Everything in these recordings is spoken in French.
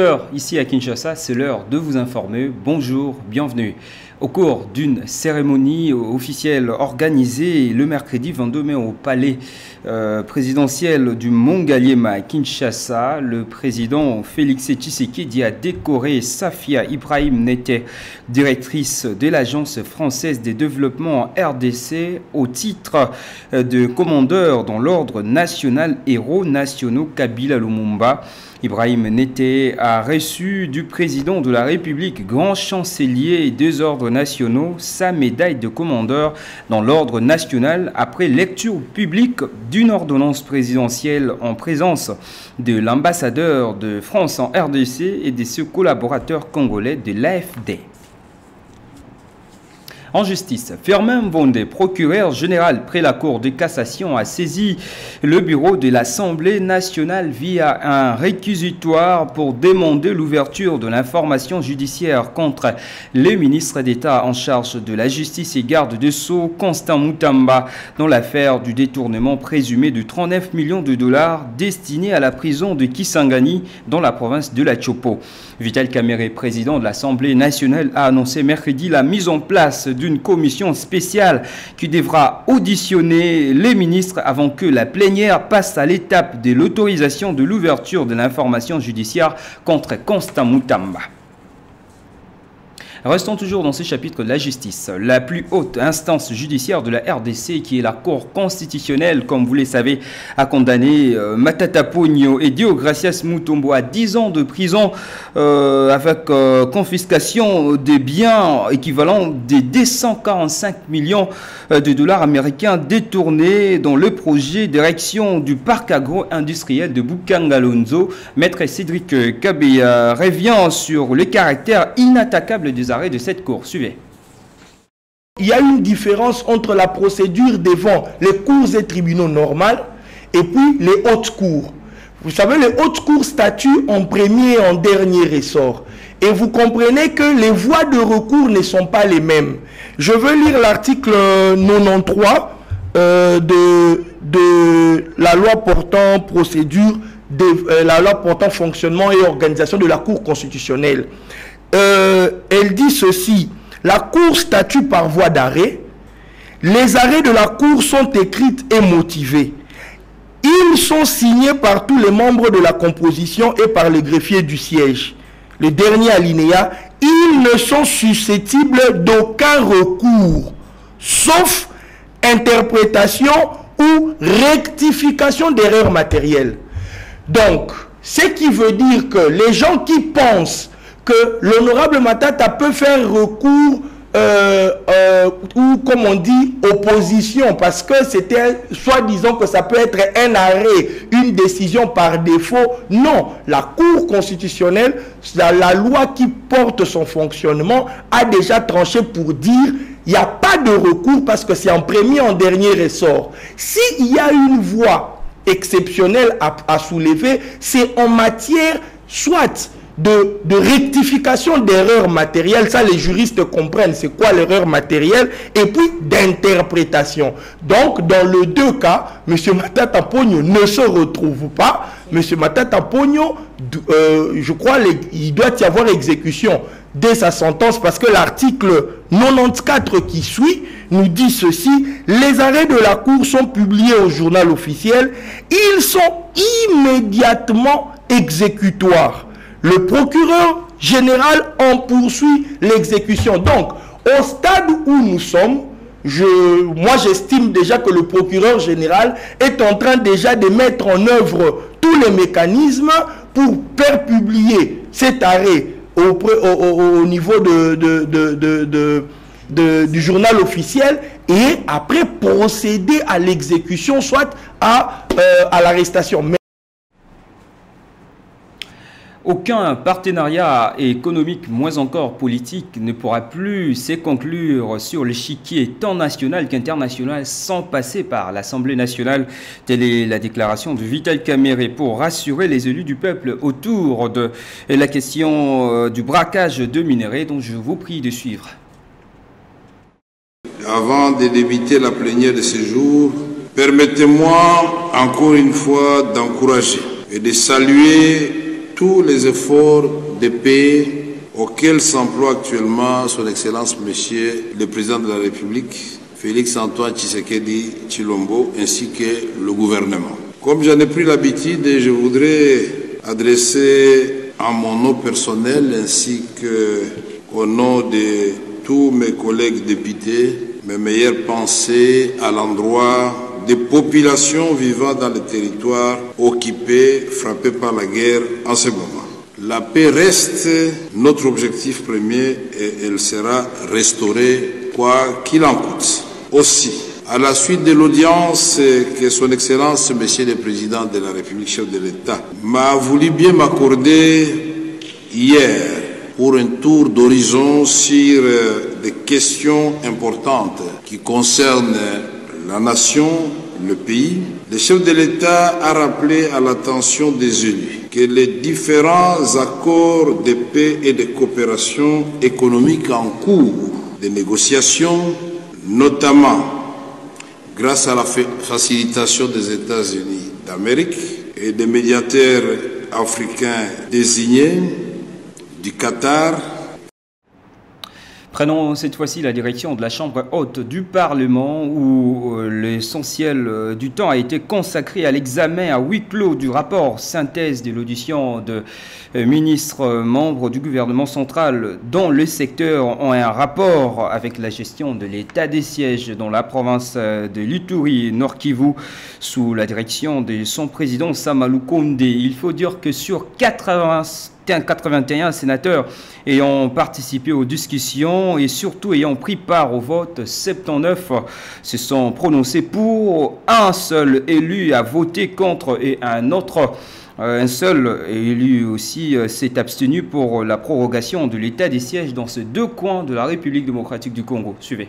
12 h ici à Kinshasa, c'est l'heure de vous informer. Bonjour, bienvenue. Au cours d'une cérémonie officielle organisée le mercredi 22 mai au palais présidentiel du Mont-Galliema à Kinshasa, le président Félix Tshisekedi a décoré Safia Ibrahim Nete, directrice de l'Agence française des développements RDC, au titre de commandeur dans l'ordre national héros nationaux Kabila Lumumba. Ibrahim Nete a reçu du président de la République, grand chancelier et des ordres nationaux, sa médaille de commandeur dans l'ordre national après lecture publique d'une ordonnance présidentielle en présence de l'ambassadeur de France en RDC et de ses collaborateurs congolais de l'AFD. En justice, Firmin Mbonde, procureur général près la Cour de cassation, a saisi le bureau de l'Assemblée nationale via un réquisitoire pour demander l'ouverture de l'information judiciaire contre le ministre d'État en charge de la justice et garde des Sceaux, Constant Mutamba, dans l'affaire du détournement présumé de 39 millions de dollars destinés à la prison de Kisangani dans la province de la Chopo. Vital Kamerhe, président de l'Assemblée nationale, a annoncé mercredi la mise en place d'une commission spéciale qui devra auditionner les ministres avant que la plénière passe à l'étape de l'autorisation de l'ouverture de l'information judiciaire contre Constant Mutamba. Restons toujours dans ce chapitre de la justice. La plus haute instance judiciaire de la RDC, qui est la Cour constitutionnelle, comme vous le savez, a condamné Matata Ponyo et Deogracias Mutombo à 10 ans de prison avec confiscation des biens équivalents des 245 millions de dollars américains détournés dans le projet d'érection du parc agro-industriel de Bukangalonzo. Maître Cédric Kabeya revient sur le caractère inattaquable des arrêts de cette cour. Suivez. Il y a une différence entre la procédure devant les cours et tribunaux normales et puis les hautes cours. Vous savez, les hautes cours statuent en premier et en dernier ressort. Et vous comprenez que les voies de recours ne sont pas les mêmes. Je veux lire l'article 93 de la loi portant procédure, la loi portant fonctionnement et organisation de la Cour constitutionnelle. Elle dit ceci: la Cour statue par voie d'arrêt. Les arrêts de la Cour sont écrits et motivés. Ils sont signés par tous les membres de la composition et par les greffiers du siège. Le dernier alinéa: ils ne sont susceptibles d'aucun recours, sauf interprétation ou rectification d'erreurs matérielles. Donc, ce qui veut dire que les gens qui pensent que l'honorable Matata peut faire recours ou comme on dit opposition parce que c'était soi-disant que ça peut être un arrêt, une décision par défaut. Non, la Cour constitutionnelle, la loi qui porte son fonctionnement a déjà tranché pour dire il n'y a pas de recours parce que c'est en premier, en dernier ressort. S'il y a une voie exceptionnelle à soulever, c'est en matière soit de rectification d'erreurs matérielles, ça les juristes comprennent c'est quoi l'erreur matérielle, et puis d'interprétation. Donc dans les deux cas, M. Matata Ponyo ne se retrouve pas. M. Matata Ponyo, je crois il doit y avoir exécution dès sa sentence parce que l'article 94 qui suit nous dit ceci: les arrêts de la Cour sont publiés au journal officiel, ils sont immédiatement exécutoires. Le procureur général en poursuit l'exécution. Donc, au stade où nous sommes, moi j'estime déjà que le procureur général est en train déjà de mettre en œuvre tous les mécanismes pour faire publier cet arrêt au niveau du journal officiel et après procéder à l'exécution, soit à l'arrestation. Aucun partenariat économique, moins encore politique, ne pourra plus se conclure sur l'échiquier tant national qu'international sans passer par l'Assemblée nationale. Telle est la déclaration de Vital Kamerhe pour rassurer les élus du peuple autour de la question du braquage de minerais dont je vous prie de suivre. Avant de débuter la plénière de ce jour, permettez-moi encore une fois d'encourager et de saluer tous les efforts de paix auxquels s'emploie actuellement son Excellence Monsieur le Président de la République, Félix-Antoine Tshisekedi Tshilombo, ainsi que le gouvernement. Comme j'en ai pris l'habitude, je voudrais adresser en mon nom personnel ainsi qu'au nom de tous mes collègues députés mes meilleures pensées à l'endroit des populations vivant dans les territoires occupés, frappés par la guerre en ce moment. La paix reste notre objectif premier et elle sera restaurée quoi qu'il en coûte. Aussi, à la suite de l'audience que son Excellence, Monsieur le Président de la République, chef de l'État, m'a voulu bien m'accorder hier pour un tour d'horizon sur des questions importantes qui concernent la nation, le pays, le chef de l'État a rappelé à l'attention des élus que les différents accords de paix et de coopération économique en cours de négociation, notamment grâce à la facilitation des États-Unis d'Amérique et des médiateurs africains désignés, du Qatar. Prenons cette fois-ci la direction de la Chambre haute du Parlement où l'essentiel du temps a été consacré à l'examen à huis clos du rapport synthèse de l'audition de ministres membres du gouvernement central dont le secteur ont un rapport avec la gestion de l'état des sièges dans la province de l'Ituri, Nord Kivu, sous la direction de son président Sama Lukonde. Il faut dire que sur 81 sénateurs ayant participé aux discussions et surtout ayant pris part au vote, 79 se sont prononcés pour, un seul élu a voté contre et un seul élu aussi s'est abstenu pour la prorogation de l'état des sièges dans ces deux coins de la République démocratique du Congo. Suivez.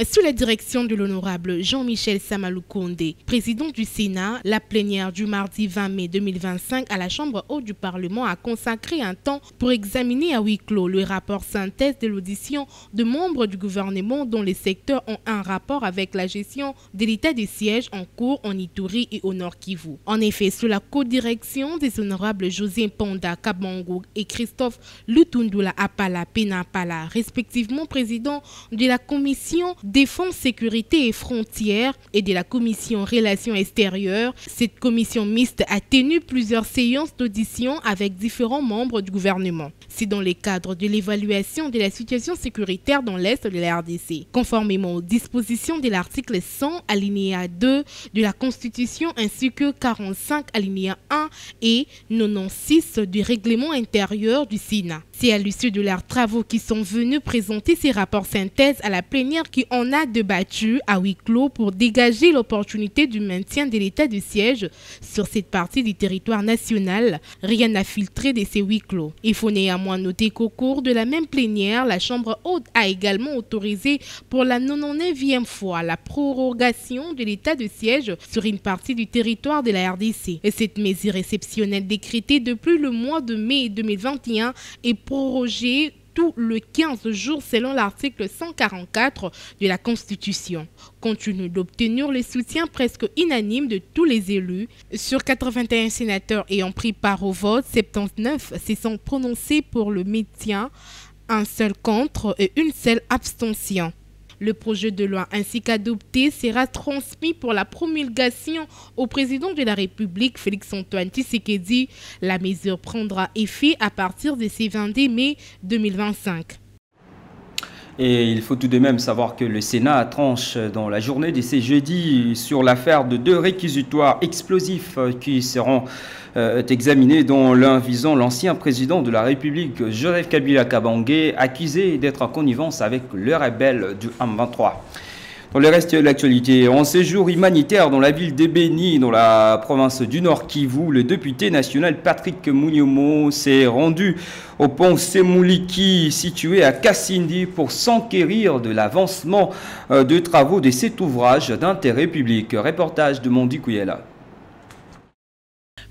Sous la direction de l'honorable Jean-Michel Sama Lukonde, président du Sénat, la plénière du mardi 20 mai 2025 à la Chambre haute du Parlement a consacré un temps pour examiner à huis clos le rapport synthèse de l'audition de membres du gouvernement dont les secteurs ont un rapport avec la gestion de l'état des sièges en cours en Ituri et au Nord Kivu. En effet, sous la co-direction des honorables José Panda Kabango et Christophe Lutundula Apala Penapala, respectivement président de la commission Défense, Sécurité et Frontières et de la Commission Relations Extérieures, cette commission mixte a tenu plusieurs séances d'audition avec différents membres du gouvernement. C'est dans le cadre de l'évaluation de la situation sécuritaire dans l'Est de la RDC. Conformément aux dispositions de l'article 100, alinéa 2 de la Constitution ainsi que 45, alinéa 1 et 96 du règlement intérieur du Sénat. C'est à l'issue de leurs travaux qu'ils sont venus présenter ces rapports synthèse à la plénière qui en a débattu à huis clos pour dégager l'opportunité du maintien de l'état de siège sur cette partie du territoire national. Rien n'a filtré de ces huis clos. Il faut néanmoins noter qu'au cours de la même plénière, la Chambre haute a également autorisé pour la 99e fois la prorogation de l'état de siège sur une partie du territoire de la RDC. Et cette mesure exceptionnelle décrétée depuis le mois de mai 2021 est prorogée tout le 15 jours selon l'article 144 de la Constitution. Compte tenu d'obtenir le soutien presque unanime de tous les élus, sur 81 sénateurs ayant pris part au vote, 79 se sont prononcés pour le maintien, un seul contre et une seule abstention. Le projet de loi ainsi qu'adopté sera transmis pour la promulgation au président de la République, Félix-Antoine Tshisekedi. La mesure prendra effet à partir de ce 22 mai 2025. Et il faut tout de même savoir que le Sénat tranche dans la journée de ce jeudi sur l'affaire de deux réquisitoires explosifs qui seront examinés, dont l'un visant l'ancien président de la République, Joseph Kabila Kabange, accusé d'être en connivence avec le rebelle du M23. Dans le reste de l'actualité, en séjour humanitaire dans la ville d'Ebeni, dans la province du Nord Kivu, le député national Patrick Mouniomo s'est rendu au pont Semouliki situé à Kassindi pour s'enquérir de l'avancement de travaux de cet ouvrage d'intérêt public. Reportage de Mondi Kouyela.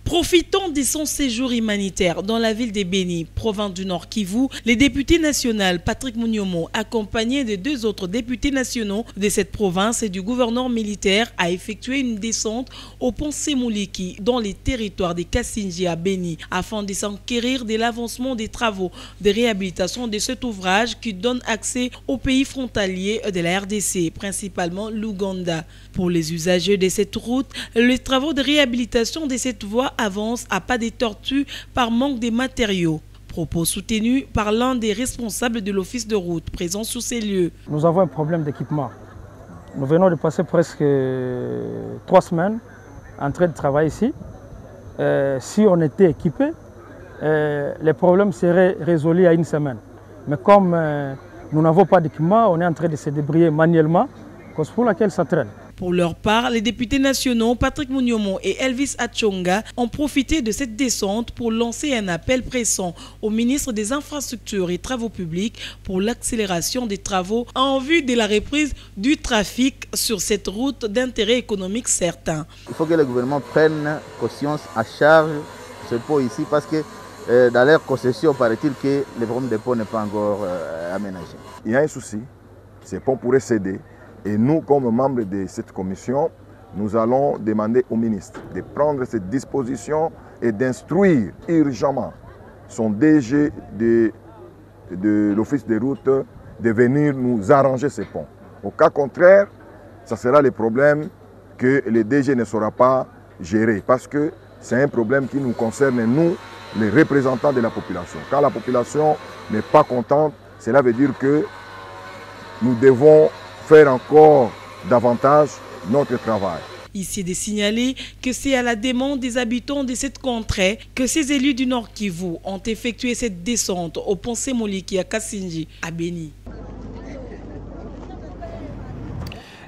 Profitant de son séjour humanitaire dans la ville de Béni, province du Nord Kivu, les députés nationaux Patrick Mouniomo, accompagné de 2 autres députés nationaux de cette province et du gouverneur militaire, a effectué une descente au pont Semuliki dans les territoires de Kassinji à Béni afin de s'enquérir de l'avancement des travaux de réhabilitation de cet ouvrage qui donne accès aux pays frontaliers de la RDC, principalement l'Ouganda. Pour les usagers de cette route, les travaux de réhabilitation de cette voie avance à pas de tortue par manque de matériaux. Propos soutenus par l'un des responsables de l'office de route présent sur ces lieux. Nous avons un problème d'équipement. Nous venons de passer presque 3 semaines en train de travailler ici. Si on était équipé, les problèmes seraient résolus à 1 semaine. Mais comme nous n'avons pas d'équipement, on est en train de se débrouiller manuellement, cause pour laquelle ça traîne. Pour leur part, les députés nationaux Patrick Mouniomo et Elvis Achonga ont profité de cette descente pour lancer un appel pressant au ministre des Infrastructures et Travaux publics pour l'accélération des travaux en vue de la reprise du trafic sur cette route d'intérêt économique certain. Il faut que le gouvernement prenne conscience à charge ce pont ici parce que dans leur concession, paraît-il que le problème des ponts n'est pas encore aménagé. Il y a un souci, ces ponts pourraient céder. Et nous, comme membres de cette commission, nous allons demander au ministre de prendre cette disposition et d'instruire urgemment son DG de l'Office des routes de venir nous arranger ces ponts. Au cas contraire, ça sera le problème que le DG ne saura pas gérer parce que c'est un problème qui nous concerne, nous, les représentants de la population. Quand la population n'est pas contente, cela veut dire que nous devons faire encore davantage notre travail. Ici de signaler que c'est à la demande des habitants de cette contrée que ces élus du Nord Kivu ont effectué cette descente au pont Semuliki à Kassinji, à Béni.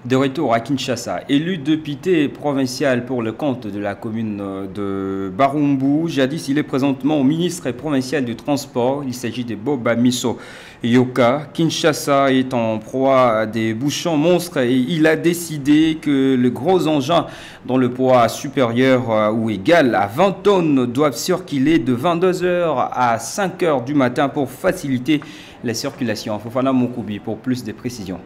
De retour à Kinshasa, élu député provincial pour le compte de la commune de Barumbu, jadis il est présentement au ministre provincial du transport. Il s'agit de Boba Miso Yoka. Kinshasa est en proie à des bouchons monstres et il a décidé que les gros engins dont le poids supérieur ou égal à 20 tonnes doivent circuler de 22h à 5h du matin pour faciliter la circulation. Fofana Moukoubi pour plus de précisions.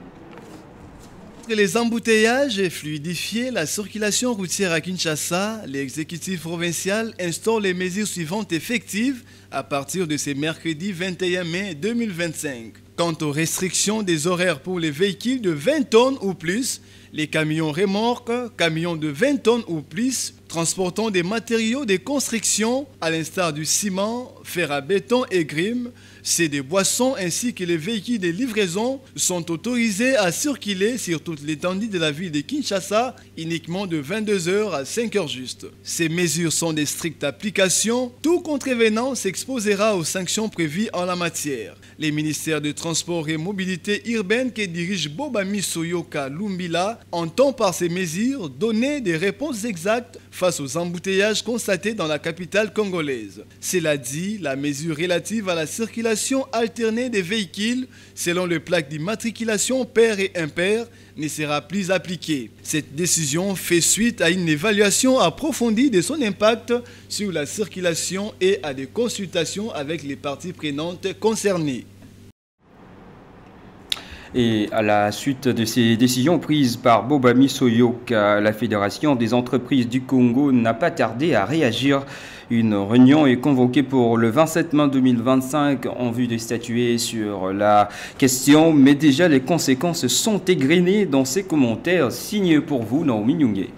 Les embouteillages et fluidifier la circulation routière à Kinshasa, l'exécutif provincial instaure les mesures suivantes effectives à partir de ce mercredi 21 mai 2025. Quant aux restrictions des horaires pour les véhicules de 20 tonnes ou plus, les camions remorques, camions de 20 tonnes ou plus, transportant des matériaux de construction, à l'instar du ciment, fer à béton et grime, c'est des boissons ainsi que les véhicules de livraison sont autorisés à circuler sur toute l'étendue de la ville de Kinshasa uniquement de 22h à 5h juste. Ces mesures sont de stricte application. Tout contrevenant s'exposera aux sanctions prévues en la matière. Les ministères de Transport et Mobilité urbaine que dirige Boba Miso Yoka Lumbila entend par ces mesures donner des réponses exactes face aux embouteillages constatés dans la capitale congolaise. Cela dit, la mesure relative à la circulation alternée des véhicules selon les plaques d'immatriculation pair et impair ne sera plus appliquée. Cette décision fait suite à une évaluation approfondie de son impact sur la circulation et à des consultations avec les parties prenantes concernées. Et à la suite de ces décisions prises par Boba Miso Yoka, la Fédération des entreprises du Congo n'a pas tardé à réagir. Une réunion est convoquée pour le 27 mai 2025 en vue de statuer sur la question, mais déjà les conséquences sont égrenées dans ces commentaires signés pour vous, Naomi Nyungé.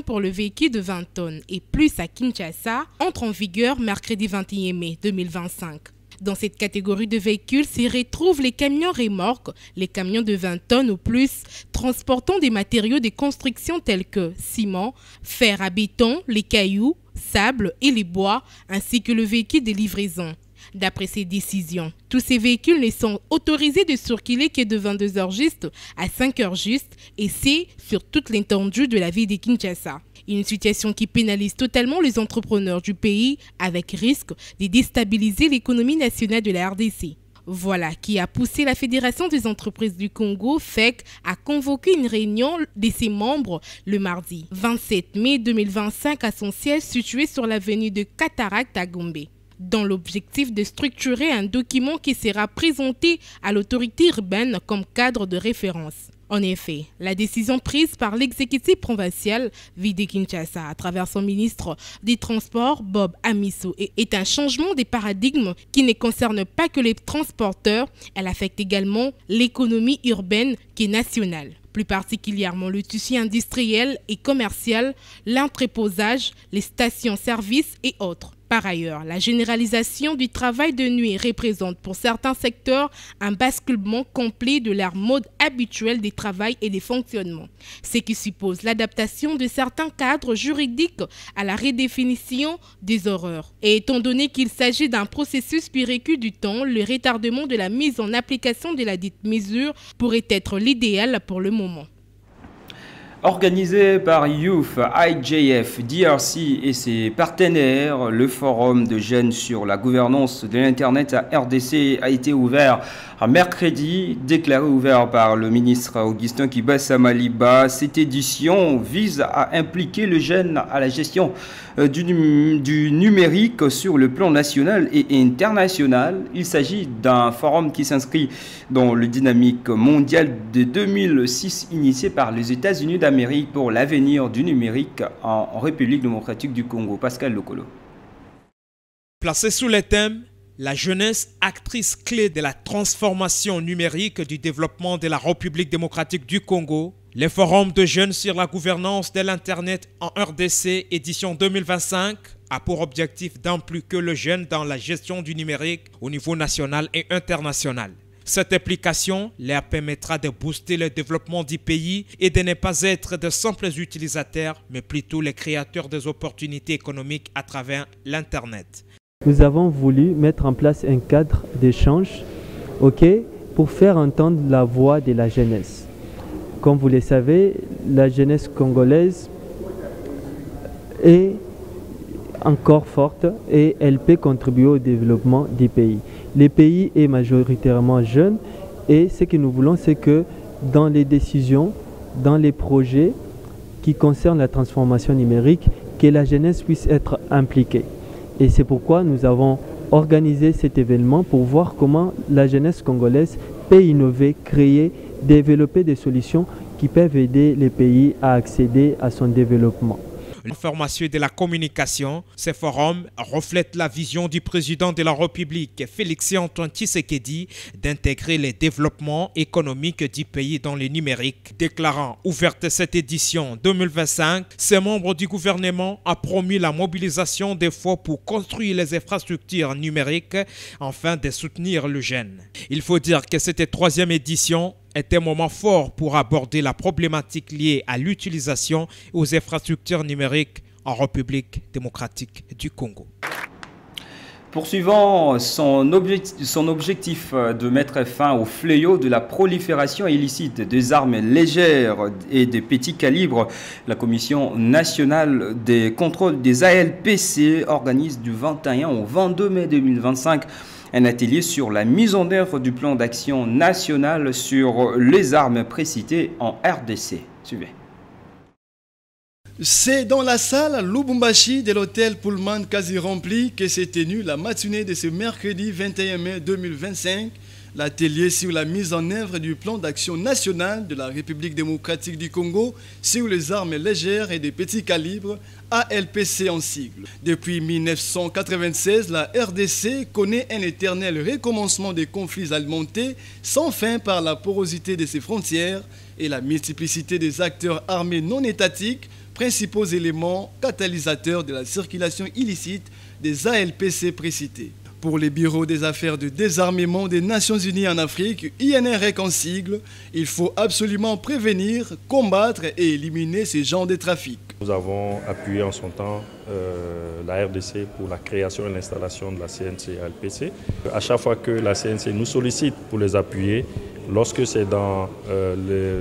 Pour le véhicule de 20 tonnes et plus à Kinshasa entre en vigueur mercredi 21 mai 2025. Dans cette catégorie de véhicules s'y retrouvent les camions remorques, les camions de 20 tonnes ou plus, transportant des matériaux de construction tels que ciment, fer à béton, les cailloux, sable et les bois, ainsi que le véhicule de livraison. D'après ces décisions, tous ces véhicules ne sont autorisés de circuler que de 22h juste à 5h juste, et c'est sur toute l'étendue de la ville de Kinshasa. Une situation qui pénalise totalement les entrepreneurs du pays avec risque de déstabiliser l'économie nationale de la RDC. Voilà qui a poussé la Fédération des entreprises du Congo, FEC, à convoquer une réunion de ses membres le mardi 27 mai 2025 à son siège situé sur l'avenue de Cataracte à Gombe, dans l'objectif de structurer un document qui sera présenté à l'autorité urbaine comme cadre de référence. En effet, la décision prise par l'exécutif provincial Vidi Kinshasa à travers son ministre des Transports, Bob Amiso, est un changement des paradigmes qui ne concerne pas que les transporteurs, elle affecte également l'économie urbaine qui est nationale. Plus particulièrement le tissu industriel et commercial, l'entreposage, les stations-service et autres. Par ailleurs, la généralisation du travail de nuit représente pour certains secteurs un basculement complet de leur mode habituel des travail et des fonctionnements, ce qui suppose l'adaptation de certains cadres juridiques à la redéfinition des horaires. Et étant donné qu'il s'agit d'un processus qui recule du temps, le retardement de la mise en application de la dite mesure pourrait être l'idéal pour le moment. Organisé par Youth, IJF, DRC et ses partenaires, le forum de jeunes sur la gouvernance de l'Internet à RDC a été ouvert à mercredi, déclaré ouvert par le ministre Augustin Kibasa Maliba. Cette édition vise à impliquer le jeune à la gestion du numérique sur le plan national et international. Il s'agit d'un forum qui s'inscrit dans le dynamique mondial de 2006 initié par les États-Unis d'Amérique pour l'avenir du numérique en République démocratique du Congo. Pascal Lokolo. Placé sous le thème « La jeunesse, actrice clé de la transformation numérique du développement de la République démocratique du Congo », le Forum de jeunes sur la gouvernance de l'Internet en RDC, édition 2025, a pour objectif d'impliquer le jeune dans la gestion du numérique au niveau national et international. Cette application leur permettra de booster le développement du pays et de ne pas être de simples utilisateurs, mais plutôt les créateurs des opportunités économiques à travers l'Internet. Nous avons voulu mettre en place un cadre d'échange pour faire entendre la voix de la jeunesse. Comme vous le savez, la jeunesse congolaise est encore forte et elle peut contribuer au développement du pays. Le pays est majoritairement jeune et ce que nous voulons, c'est que dans les décisions, dans les projets qui concernent la transformation numérique, que la jeunesse puisse être impliquée. Et c'est pourquoi nous avons organisé cet événement pour voir comment la jeunesse congolaise peut innover, créer, développer des solutions qui peuvent aider les pays à accéder à son développement. L'information et de la communication, ce forum reflète la vision du président de la République, Félix-Antoine Tshisekedi, d'intégrer les développements économiques du pays dans le numérique. Déclarant ouverte cette édition 2025, ce membre du gouvernement a promis la mobilisation des fonds pour construire les infrastructures numériques afin de soutenir le jeune. Il faut dire que cette troisième édition est un moment fort pour aborder la problématique liée à l'utilisation et aux infrastructures numériques en République démocratique du Congo. Poursuivant son objectif de mettre fin au fléau de la prolifération illicite des armes légères et des petits calibres, la Commission nationale des contrôles des ALPC organise du 21 au 22 mai 2025 un atelier sur la mise en œuvre du plan d'action national sur les armes précitées en RDC. Suivez. C'est dans la salle Lubumbashi de l'hôtel Pullman quasi rempli que s'est tenue la matinée de ce mercredi 21 mai 2025, l'atelier sur la mise en œuvre du plan d'action national de la République démocratique du Congo sur les armes légères et des petits calibres, ALPC en sigle. Depuis 1996, la RDC connaît un éternel recommencement des conflits alimentés sans fin par la porosité de ses frontières et la multiplicité des acteurs armés non étatiques, principaux éléments catalysateurs de la circulation illicite des ALPC précités. Pour les bureaux des affaires de désarmement des Nations Unies en Afrique, INREC en sigle, il faut absolument prévenir, combattre et éliminer ce genre de trafic. Nous avons appuyé en son temps la RDC pour la création et l'installation de la CNC-ALPC. À chaque fois que la CNC nous sollicite pour les appuyer, lorsque c'est dans les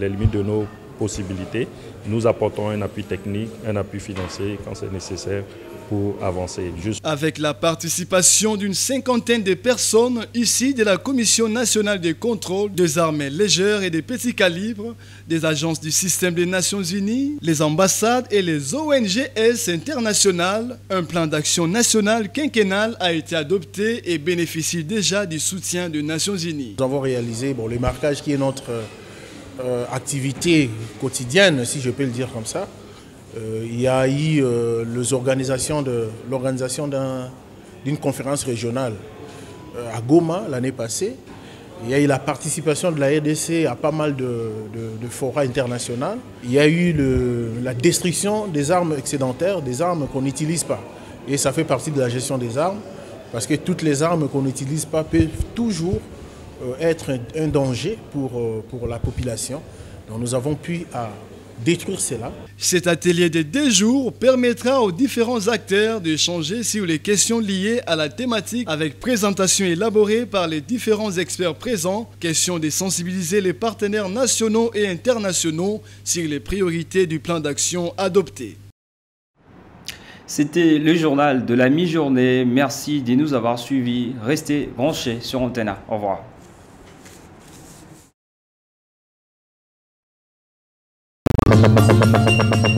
limites de nos possibilités. Nous apportons un appui technique, un appui financier quand c'est nécessaire pour avancer. Avec la participation d'une cinquantaine de personnes ici de la Commission nationale de contrôle des armes légères et des petits calibres, des agences du système des Nations Unies, les ambassades et les ONGS internationales, un plan d'action national quinquennal a été adopté et bénéficie déjà du soutien des Nations Unies. Nous avons réalisé le marquage qui est notre activité quotidienne, si je peux le dire comme ça. Il y a eu l'organisation d'une conférence régionale à Goma l'année passée. Il y a eu la participation de la RDC à pas mal de forats internationaux. Il y a eu la destruction des armes excédentaires, des armes qu'on n'utilise pas. Et ça fait partie de la gestion des armes, parce que toutes les armes qu'on n'utilise pas peuvent toujours être un danger pour la population. Donc nous avons pu détruire cela. Cet atelier de 2 jours permettra aux différents acteurs d'échanger sur les questions liées à la thématique avec présentation élaborée par les différents experts présents, question de sensibiliser les partenaires nationaux et internationaux sur les priorités du plan d'action adopté. C'était le journal de la mi-journée. Merci de nous avoir suivis. Restez branchés sur Antena. Au revoir. Thank you.